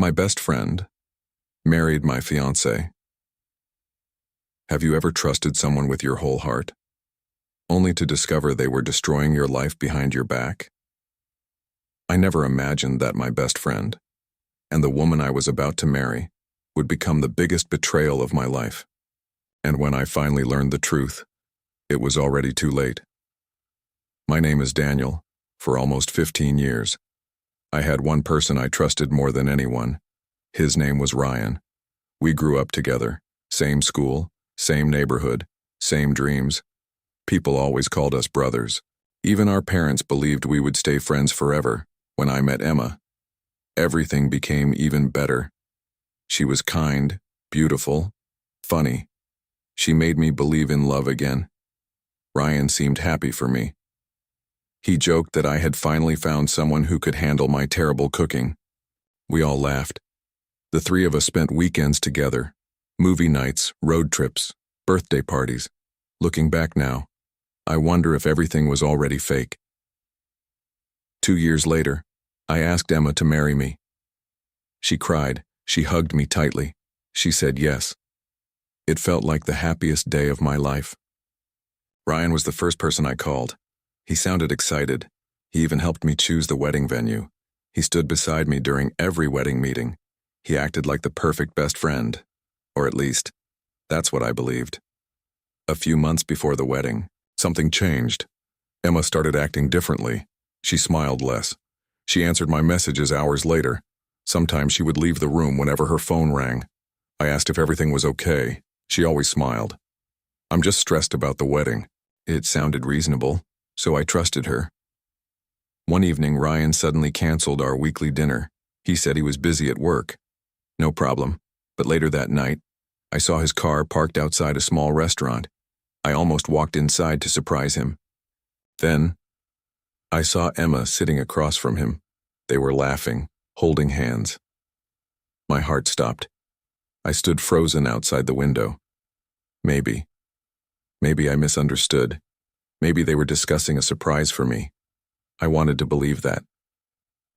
My best friend married my fiancée. Have you ever trusted someone with your whole heart, only to discover they were destroying your life behind your back? I never imagined that my best friend, and the woman I was about to marry, would become the biggest betrayal of my life. And when I finally learned the truth, it was already too late. My name is Daniel. For almost 15 years, I had one person I trusted more than anyone. His name was Ryan. We grew up together, same school, same neighborhood, same dreams. People always called us brothers. Even our parents believed we would stay friends forever. When I met Emma, everything became even better. She was kind, beautiful, funny. She made me believe in love again. Ryan seemed happy for me. He joked that I had finally found someone who could handle my terrible cooking. We all laughed. The three of us spent weekends together, movie nights, road trips, birthday parties. Looking back now, I wonder if everything was already fake. 2 years later, I asked Emma to marry me. She cried. She hugged me tightly. She said yes. It felt like the happiest day of my life. Ryan was the first person I called. He sounded excited. He even helped me choose the wedding venue. He stood beside me during every wedding meeting. He acted like the perfect best friend. Or at least, that's what I believed. A few months before the wedding, something changed. Emma started acting differently. She smiled less. She answered my messages hours later. Sometimes she would leave the room whenever her phone rang. I asked if everything was okay. She always smiled. I'm just stressed about the wedding. It sounded reasonable, so I trusted her. One evening, Ryan suddenly canceled our weekly dinner. He said he was busy at work. No problem. But later that night, I saw his car parked outside a small restaurant. I almost walked inside to surprise him. Then, I saw Emma sitting across from him. They were laughing, holding hands. My heart stopped. I stood frozen outside the window. Maybe I misunderstood. Maybe they were discussing a surprise for me. I wanted to believe that.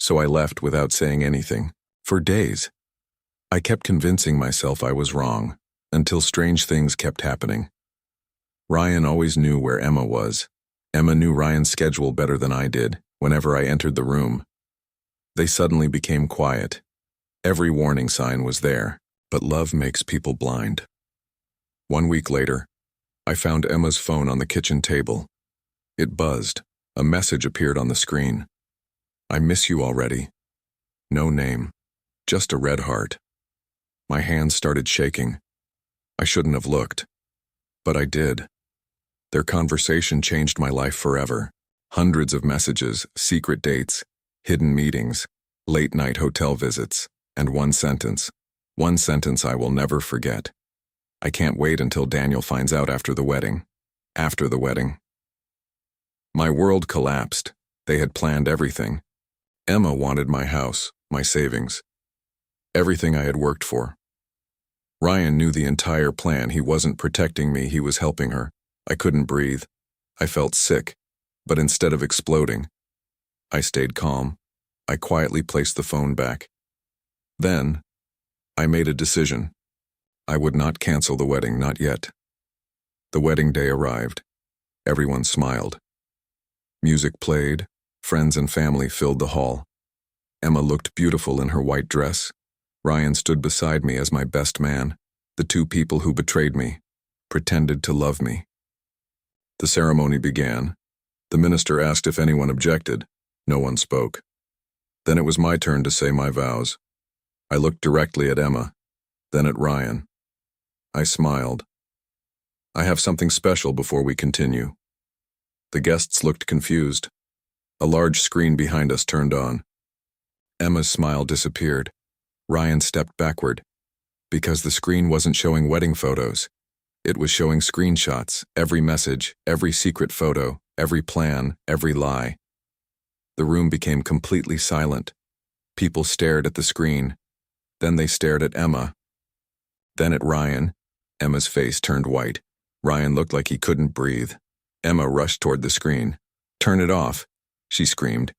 So I left without saying anything. For days, I kept convincing myself I was wrong, until strange things kept happening. Ryan always knew where Emma was. Emma knew Ryan's schedule better than I did. Whenever I entered the room, they suddenly became quiet. Every warning sign was there, but love makes people blind. 1 week later, I found Emma's phone on the kitchen table. It buzzed. A message appeared on the screen. I miss you already. No name, just a red heart. My hands started shaking. I shouldn't have looked, but I did. Their conversation changed my life forever. Hundreds of messages, secret dates, hidden meetings, late-night hotel visits, and one sentence I will never forget. I can't wait until Daniel finds out after the wedding. After the wedding. My world collapsed. They had planned everything. Emma wanted my house, my savings, everything I had worked for. Ryan knew the entire plan. He wasn't protecting me, he was helping her. I couldn't breathe. I felt sick, but instead of exploding, I stayed calm. I quietly placed the phone back. Then, I made a decision. I would not cancel the wedding, not yet. The wedding day arrived. Everyone smiled. Music played. Friends and family filled the hall. Emma looked beautiful in her white dress. Ryan stood beside me as my best man. The two people who betrayed me, pretended to love me. The ceremony began. The minister asked if anyone objected. No one spoke. Then it was my turn to say my vows. I looked directly at Emma, then at Ryan. I smiled. I have something special before we continue. The guests looked confused. A large screen behind us turned on. Emma's smile disappeared. Ryan stepped backward. Because the screen wasn't showing wedding photos. It was showing screenshots, every message, every secret photo, every plan, every lie. The room became completely silent. People stared at the screen. Then they stared at Emma. Then at Ryan. Emma's face turned white. Ryan looked like he couldn't breathe. Emma rushed toward the screen. "Turn it off," she screamed.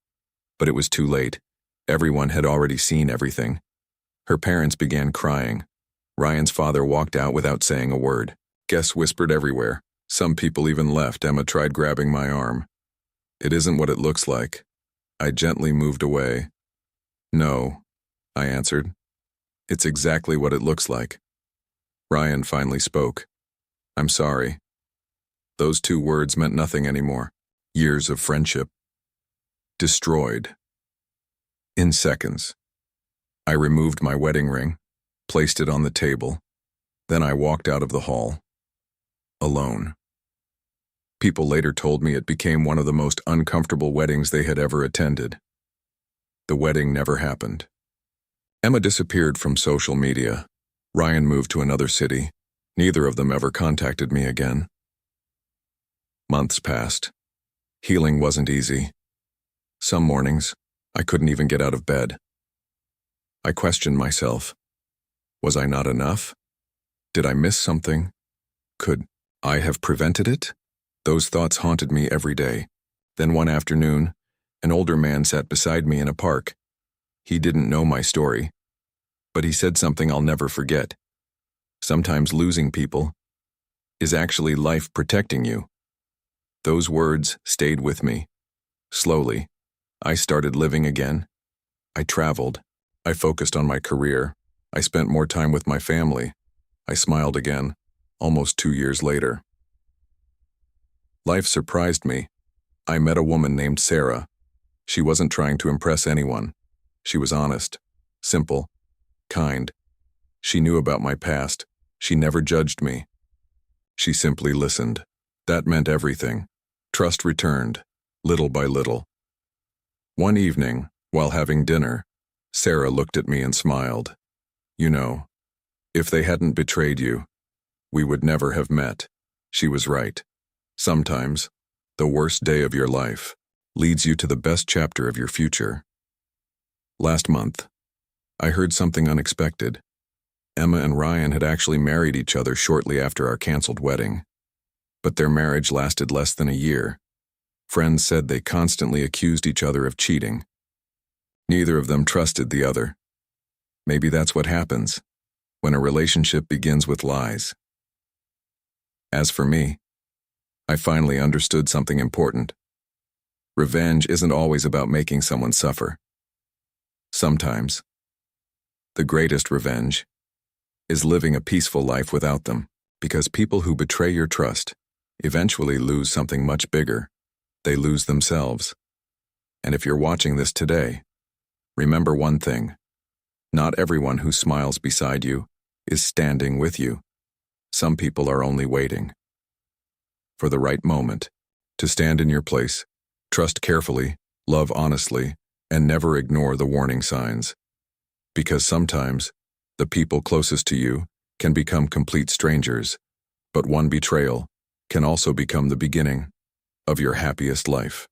But it was too late. Everyone had already seen everything. Her parents began crying. Ryan's father walked out without saying a word. Guests whispered everywhere. Some people even left. Emma tried grabbing my arm. It isn't what it looks like. I gently moved away. No, I answered. It's exactly what it looks like. Ryan finally spoke. I'm sorry. Those 2 words meant nothing anymore. Years of friendship. Destroyed. In seconds. I removed my wedding ring, placed it on the table. Then I walked out of the hall. Alone. People later told me it became one of the most uncomfortable weddings they had ever attended. The wedding never happened. Emma disappeared from social media. Ryan moved to another city. Neither of them ever contacted me again. Months passed. Healing wasn't easy. Some mornings, I couldn't even get out of bed. I questioned myself. Was I not enough? Did I miss something? Could I have prevented it? Those thoughts haunted me every day. Then one afternoon, an older man sat beside me in a park. He didn't know my story, but he said something I'll never forget. Sometimes losing people is actually life protecting you. Those words stayed with me. Slowly, I started living again. I traveled. I focused on my career. I spent more time with my family. I smiled again, almost 2 years later. Life surprised me. I met a woman named Sarah. She wasn't trying to impress anyone. She was honest, simple, kind. She knew about my past. She never judged me. She simply listened. That meant everything. Trust returned, little by little. One evening, while having dinner, Sarah looked at me and smiled. You know, if they hadn't betrayed you, we would never have met. She was right. Sometimes, the worst day of your life leads you to the best chapter of your future. Last month, I heard something unexpected. Emma and Ryan had actually married each other shortly after our canceled wedding. But their marriage lasted less than a year. Friends said they constantly accused each other of cheating. Neither of them trusted the other. Maybe that's what happens when a relationship begins with lies. As for me, I finally understood something important. Revenge isn't always about making someone suffer. Sometimes, the greatest revenge is living a peaceful life without them, because people who betray your trust eventually lose something much bigger. They lose themselves. And if you're watching this today, remember one thing. Not everyone who smiles beside you is standing with you. Some people are only waiting for the right moment to stand in your place. Trust carefully, love honestly, and never ignore the warning signs. Because sometimes, the people closest to you can become complete strangers, but one betrayal can also become the beginning of your happiest life.